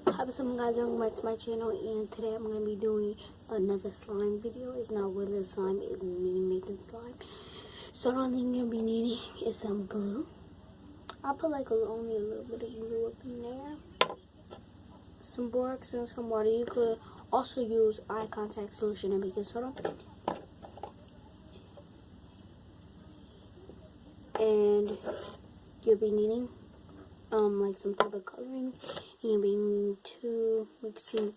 What's up guys, welcome back to my channel, and today I'm going to be doing another slime video. It's not with the slime, it's me making slime. So the only thing you're going to be needing is some glue. I'll put like only a little bit of glue up in there. Some borax and some water. You could also use eye contact solution and baking soda. And you'll be needing like some type of coloring. You'll be needing two mixing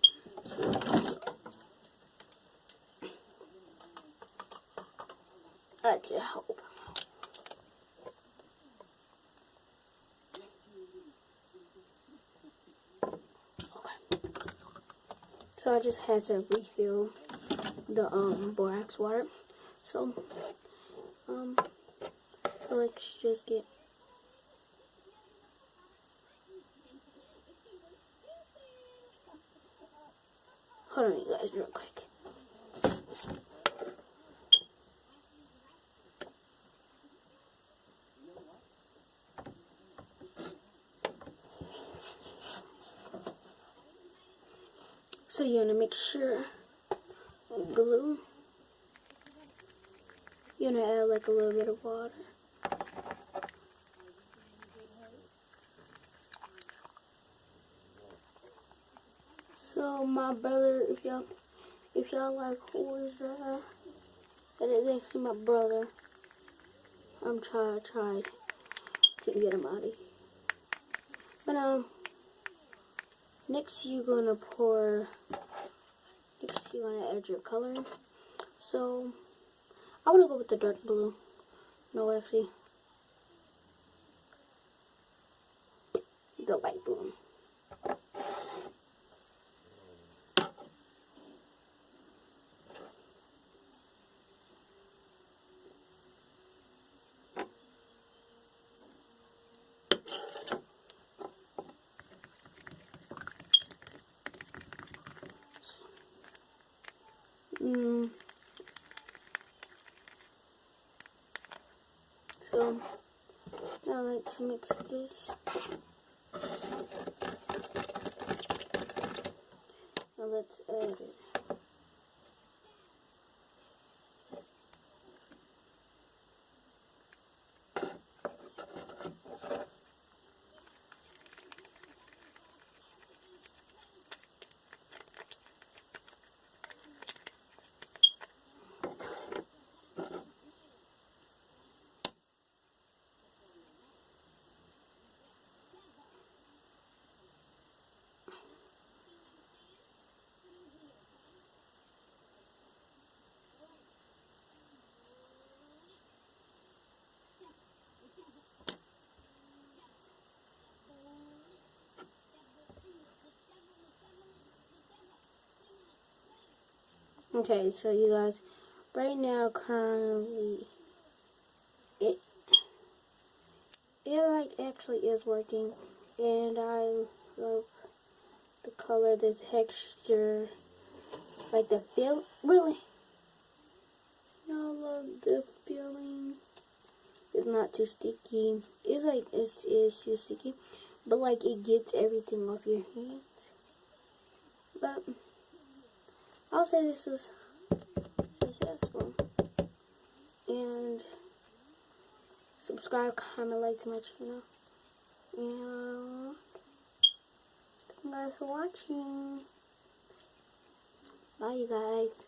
to help. Okay. So I just had to refill the borax water. So let's just get hold on you guys real quick. So you want to make sure glue. You want to add like a little bit of water. So my brother, if y'all like who is that is actually my brother. I'm tried to get him out of here. But next you're gonna add your color. So I wanna go with the dark blue. No, actually the light blue. So now let's mix this. Now let's add it. Okay, so you guys, right now currently it like actually is working, and I love the color, the texture, like the feel. Really, I love the feeling. It's not too sticky. It's like it's too sticky, but like it gets everything off your hands. But I'll say this is successful. And subscribe, comment, like to my channel. And thank you guys for watching. Bye, you guys.